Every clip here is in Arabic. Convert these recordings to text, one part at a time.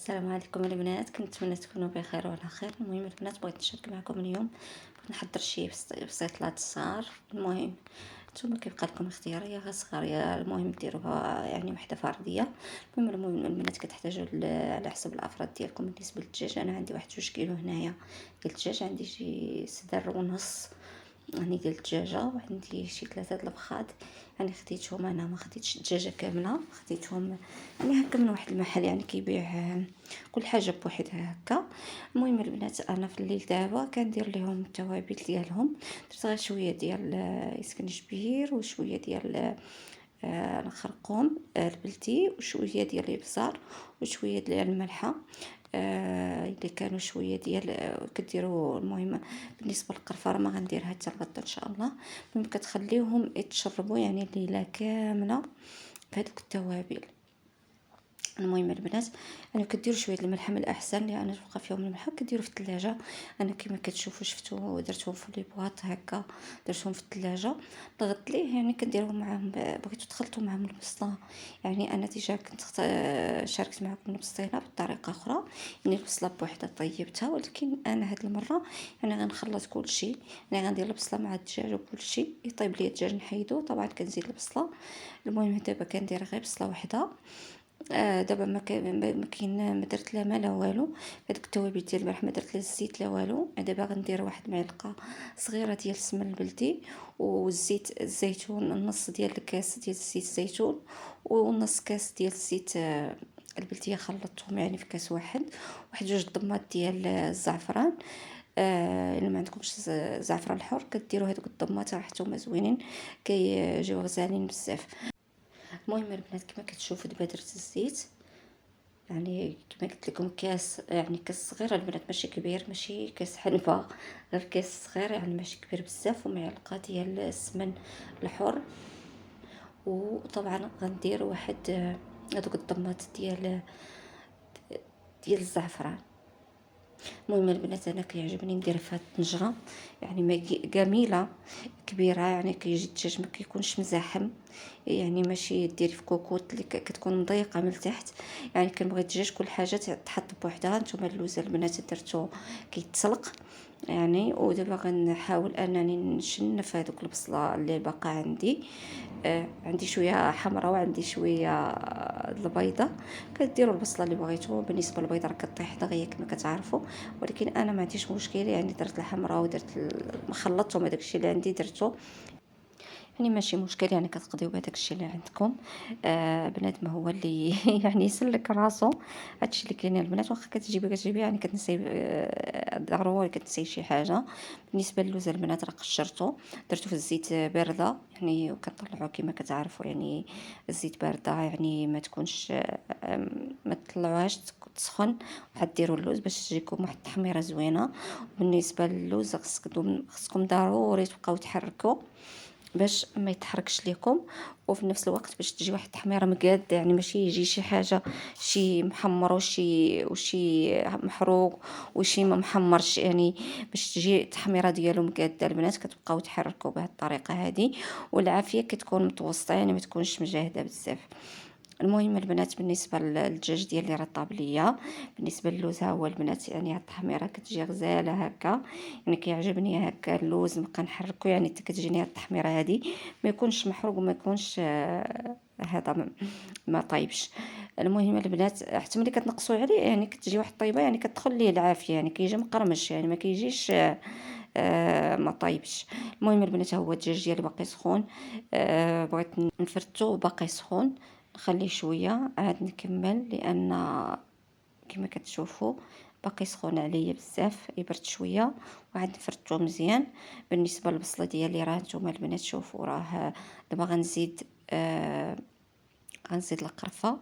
السلام عليكم البنات، كنتمنى تكونوا بخير وعلى خير. المهم البنات، بغيت نشارك معكم اليوم. بغيت نحضر شي بسيطلات صغار. المهم نتوما كيبقى لكم اختيار، يا غير صغار يا المهم ديروها يعني وحده فرديه. المهم البنات كتحتاجوا على حسب الافراد ديالكم. بالنسبه للدجاج انا عندي واحد 2 كيلو هنايا ديال الدجاج، عندي شي صدر ونص يعني ديال الدجاجه، وعندي شي 3 د البخاد. يعني خديتهم، انا ما خديتش الدجاجه كامله، خديتهم يعني هكا من واحد المحل يعني كيبيع كل حاجه بوحدها هكا. المهم البنات، انا في الليل دابا كندير لهم التوابل ديالهم. درت غير شويه ديال اسكنجبير، وشويه ديال الخرقوم البلتي، وشويه ديال الابزار، وشويه ديال الملحه. اذا كانوا شويه ديال كديروا. المهم بالنسبه للقرفره ما غنديرها حتى الغدا ان شاء الله. المهم كتخليوهم يتشربوا يعني الليله كامله بهذوك التوابل. المهم البنات، انا كديروا شويه الملح من الاحسن، لان تبقى فيهم الملح كديروا في الثلاجه. انا كما كتشوفوا شفتوا درتهم في لي بواط هكا، درتهم في الثلاجه. ضغط ليه يعني كنديرهم معاهم، بغيتو تخلطوا معاهم البصله. يعني انا ديجا كنت شاركت معكم البصيله بطريقه اخرى، يعني البصله بوحدها طيبتها، ولكن انا هاد المره يعني غنخلط كلشي. يعني غندير البصله مع الدجاج وكلشي يطيب لي الدجاج نحيدو، طبعا كنزيد البصله. المهم دابا كندير غير بصله وحده. دابا ما درت لا ما لا والو. هذوك التوابل ديال الملح ما درت لا الزيت لا والو. دابا غندير واحد المعلقه صغيره ديال السمن البلدي، والزيت الزيتون، نص ديال الكاس ديال زيت الزيتون، ونص كاس ديال الزيت البلديه. خلطتهم يعني في كاس واحد. واحد 2 ضمات ديال الزعفران. الا ما عندكمش زعفران الحر كديروا هذوك الضمات، ريحتهم زوينين، كيجيو غزالين بزاف. المهم البنات، كما كتشوفوا دابا درت الزيت، يعني كما قلت لكم كاس، يعني كاس صغير البنات، ماشي كبير، ماشي كاس حلبة، غير كاس صغير يعني ماشي كبير بزاف. ومعلقه ديال السمن الحر. وطبعا غندير واحد هذوك الضمات ديال الزعفران. المهم البنات، انا كيعجبني ندير في هاد الطنجره، يعني ما جميله كبيره، يعني كيجي الدجاج ما كيكونش مزاحم. يعني ماشي ديري في كوكوط اللي كتكون مضيقه من التحت. يعني كنبغي الدجاج كل حاجه تحط بوحدها. نتوما اللوز البنات درتو كيتسلق يعني. ودابا غنحاول انني نشنف هذوك البصله اللي باقا عندي. عندي شويه حمراء وعندي شويه البيضه. كديروا البصله اللي بغيتو. بالنسبه للبيضه راه كطيح دغيا كما كتعرفوا، ولكن انا ما عنديش مشكل، يعني درت الحمراء ودرت خلطتهم. هذاك الشيء اللي عندي درته، يعني ماشي مشكل، يعني كتقضيو بهداك الشيء اللي عندكم. بنادم هو اللي يعني يسلك راسو. هادشي اللي كاين البنات. واخا كتجيبي يعني كتنسي ضروري كتنسي شي حاجه. بالنسبه للوز البنات راه قشرته، درتو في الزيت بارده يعني، وكنطلعوه كما كتعرفوا يعني الزيت بارده، يعني ما تكونش ما تطلعوهاش تسخن. وعاد ديروا اللوز باش تجيكم واحد التحميره زوينه. بالنسبه للوز خصكم ضروري تبقاو تحركوا باش ما يتحركش ليكم، وفي نفس الوقت باش تجي واحد التحميره مقاده، يعني ماشي يجي شي حاجه شي محمر وشي محروق وشي ما محمرش، يعني باش تجي التحميره ديالو مقاده البنات. كتبقاو تحركوا بهذه الطريقه هذه، والعافيه كتكون متوسطه، يعني ما تكونش مجاهده بزاف. المهم البنات، بالنسبه للدجاج ديالي راه طاب ليا. بالنسبه للوز ها هو البنات، يعني هاد التحميره كتجي غزاله هكا. يعني كيعجبني هكا اللوز، نبقى نحركو يعني حتى كتجيني هاد التحميره هادي، ما يكونش محروق وما يكونش هذا ما طايبش. المهم البنات، حتى ملي كتنقصوا عليه يعني كتجي واحد الطيبه، يعني كتدخل ليه العافيه، يعني كيجي مقرمش، يعني ما كيجيش ما طايبش. المهم البنات، هو الدجاج ديالي باقي سخون. بغيت نفرتو باقي سخون، نخليه شويه عاد نكمل، لان كما كتشوفوا باقي سخون عليا بزاف، يبرد شويه وعاد نفرتو مزيان. بالنسبه للبصله ديالي راه نتوما البنات شوفوا، راه دابا غنزيد القرفه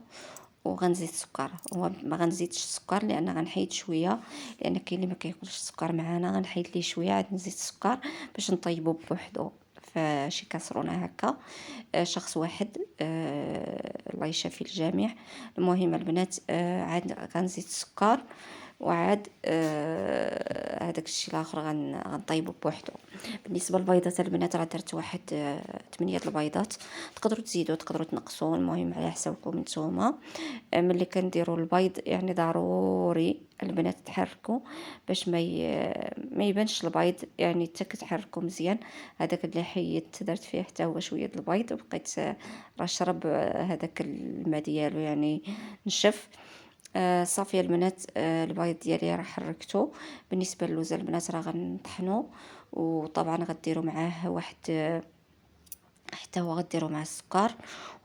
وغنزيد السكر. هو ما غنزيدش السكر لان غنحيد شويه، لان كاين اللي ما كياكلش السكر معانا. غنحيد ليه شويه عاد نزيد السكر باش نطيبو بوحدو في شي كاسرونه هكا. شخص واحد، الله يشافي الجميع. المهم البنات، عاد غنزيد السكر وعاد هذاك الشيء الاخر غنطيبو بوحدو. بالنسبه للبيضات البنات راه درت واحد 8 البيضات، تقدروا تزيدوا تقدروا تنقصوا، المهم على حسابكم نتوما. ملي كنديروا البيض يعني ضروري البنات تحركوا باش ما يبانش البيض، يعني حتى كتحركوا مزيان. هذاك اللي حيدت درت فيه حتى هو شويه د البيض، وبقيت راه شرب هذاك الماء ديالو يعني نشف. صافي البنات، البيض ديالي راه حركته. بالنسبه للوز البنات راه غنطحنو، وطبعا غديروا معاه واحد حتى هو غديروا معاه السكر،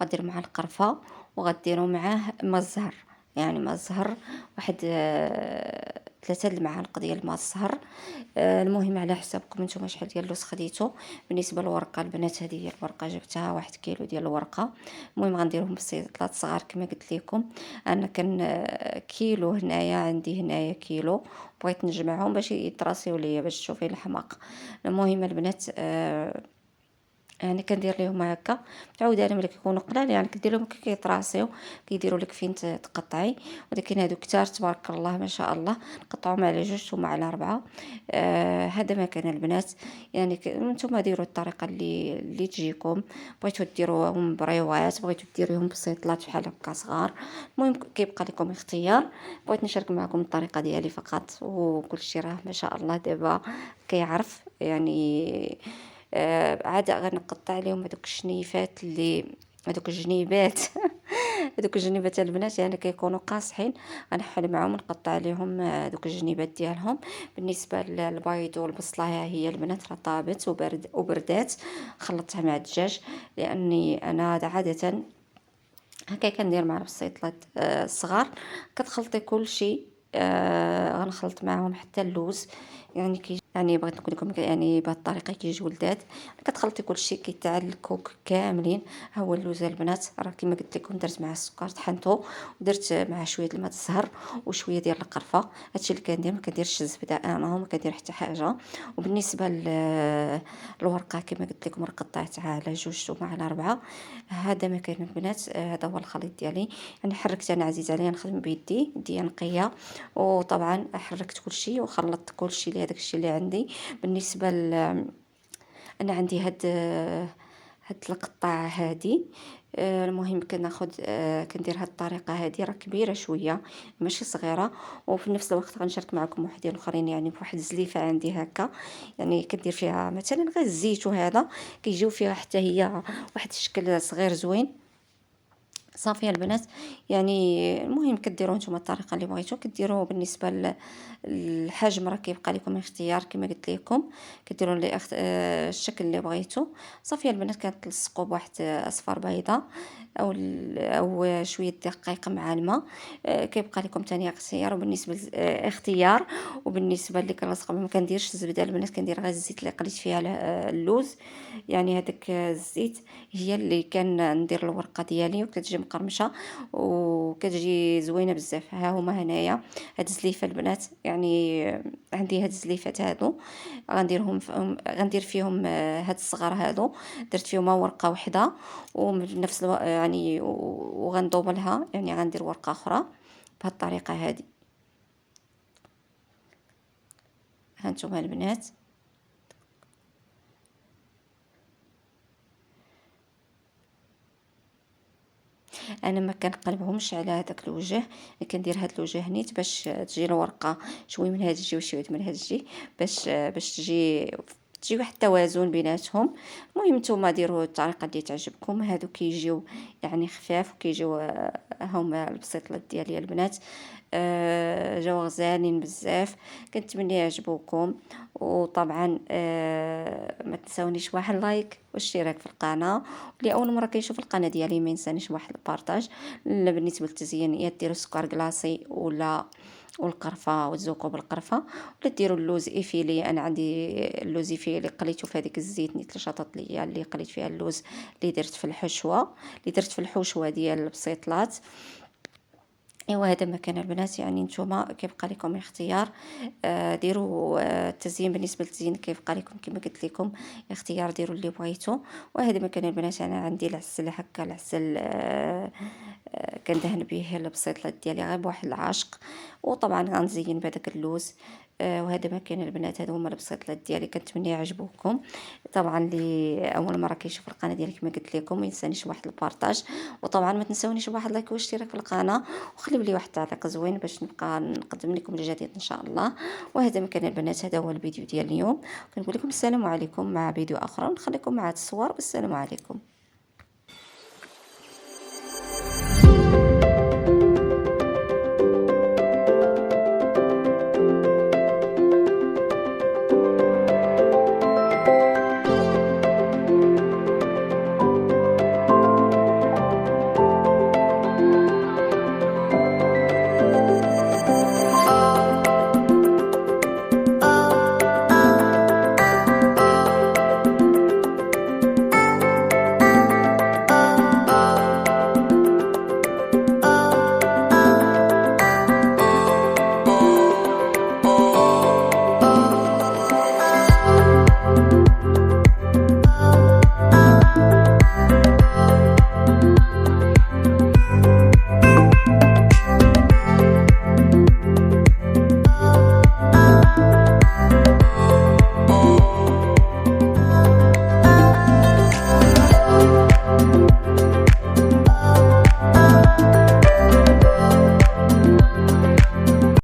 وغديروا معاه القرفه، وغديروا معاه ماء الزهر. يعني ماء الزهر واحد 3 المعالق ديال ماء الزهر. المهم على حسابكم نتوما شحال ديال اللوز خديتو. بالنسبه للورقه البنات، هذه هي الورقه جبتها 1 كيلو ديال الورقه. المهم غنديرهم بسيطات صغار كما قلت لكم. انا كان كيلو هنايا، عندي هنايا كيلو، بغيت نجمعهم باش يتراسيو ليا باش تشوفي الحماق. المهم البنات، يعني كندير ليهم هكا. متعوده انا ملي كيكونوا قلال يعني كدير لهم كيطراسيو، كيديروا لك فين تقطعي. ولكن هادو كتار تبارك الله ما شاء الله، نقطعهم على 2 ثم على 4. هذا ما كان البنات. يعني نتوما ديروا الطريقه اللي تجيكم. بغيتو ديروهم بريوات، بغيتو ديروهم بسيطلات بحال هكا صغار، المهم كيبقى لكم اختيار. بغيت نشارك معكم الطريقه ديالي فقط، وكل شيء راه ما شاء الله دابا كيعرف يعني. عاد غنقطع لهم هذوك الشنيفات اللي هذوك الجنيبات هذوك الجنيبات البنات يعني كيكونوا قاصحين، غنحل معهم نقطع لهم هذوك الجنيبات ديالهم. بالنسبه للبيض والبصله ها هي البنات راه طابت وبردات، خلطتها مع الدجاج. لاني انا عاده هكا كندير مع البسيطلات الصغار. كتخلطي كل شيء، غنخلط معاهم حتى اللوز. يعني بغيت نقول لكم يعني بهذه الطريقه كيجيو ولدات. كتخلطي كل شيء كيتعلكوا كاملين. ها هو اللوز البنات راه كما قلت لكم درت معاه السكر طحنته، ودرت معاه شويه الماء الزهر وشويه ديال القرفه. هادشي اللي كندير، ما كنديرش الزبده انا، وما كندير حتى حاجه. وبالنسبه للورقه كما قلت لكم راه قطعتها على 2 ثم على 4. هذا ما كاين البنات. هذا هو الخليط ديالي. يعني حركت، انا عزيز عليا نخدم بيدي نقيه. وطبعا حركت كل شيء وخلطت كل شيء لهذاك الشيء اللي عندي. بالنسبه انا عندي هاد القطاعه هادي. المهم كناخد، كندير هاد الطريقه هادي راه كبيره شويه ماشي صغيره. وفي نفس الوقت غنشارك معكم وحدين اخرين يعني بواحد الزليفه عندي هكا. يعني كدير فيها مثلا غير الزيت، وهذا كيجيو فيها حتى هي واحد الشكل صغير زوين. صافي البنات، يعني المهم كديروا نتوما الطريقه اللي بغيتو كديروه. بالنسبه للحجم راه كيبقى لكم اختيار كما قلت لكم، كديروا لي الشكل اللي بغيتو. صافي البنات كتلصقوا بواحد اصفر بيضه او شويه دقيق مع الماء. كيبقى لكم ثاني اختيار. وبالنسبه اختيار وبالنسبه اللي كنلصق ما كنديرش الزبده البنات، كندير غير الزيت اللي قليت فيها اللوز. يعني هذاك الزيت هي اللي كان ندير الورقه ديالي، وكتجي مقرمشه وكتجي زوينه بزاف. ها هما هنايا هاد الزليفه البنات، يعني عندي هاد الزليفات هادو غندير فيهم هاد الصغار هادو. درت فيهم ورقه واحده، وبنفس يعني وغندوبلها، يعني غندير ورقه اخرى بهاد الطريقه هادي. هانتوما البنات، انا ما كنقلبهمش على هذاك الوجه. كندير هاد الوجه نيت باش تجي الورقه شوي من هاد الجهه وشويه من هاد الجهه، باش تجي واحد التوازن بيناتهم. المهم نتوما ديروا الطريقه اللي تعجبكم. هادو كيجيو يعني خفاف، وكيجيو هما البسيطلات ديالي البنات. جاو غزالين بزاف. كنتمنى يعجبوكم. وطبعا ما تنساونيش واحد لايك واشتراك في القناه. اللي اول مره كيشوف القناه ديالي ما ينسانيش واحد البارطاج. بالنسبه للتزيين يا ديروا سكر كلاصي ولا والقرفه وتزوقوا بالقرفه، ولا ديروا اللوز ايفيلي. انا عندي اللوز ايفيلي قليته في هذيك الزيت نيت شطط ليا اللي قليت فيها اللوز اللي درت في الحشوه، ديال البسيطلات. ايوا هذا مكان البنات. يعني نتوما كيبقى لكم اختيار. ديروا التزيين. بالنسبه للتزيين كيبقى لكم كما قلت لكم اختيار، ديروا اللي بغيتو. وهذا مكان البنات. انا عندي العسل هكا، العسل كندهن به البسيطلات ديالي غير بواحد العاشق، وطبعا غنزين بهذاك اللوز. وهذا ما كاين البنات، هادو هما البسيطلات ديالي، كنتمنى يعجبوكم. طبعا اللي اول مره كيشوف القناه ديالي كما قلت لكم ما ينسانيش واحد البارطاج، وطبعا ما تنساونيش بواحد لايك واشتراك في القناه، وخليو لي واحد التعليق زوين باش نبقى نقدم لكم الجديد ان شاء الله. وهذا ما كان البنات، هذا هو الفيديو ديال اليوم. كنقول لكم السلام عليكم، مع فيديو اخر ونخليكم مع الصور، والسلام عليكم.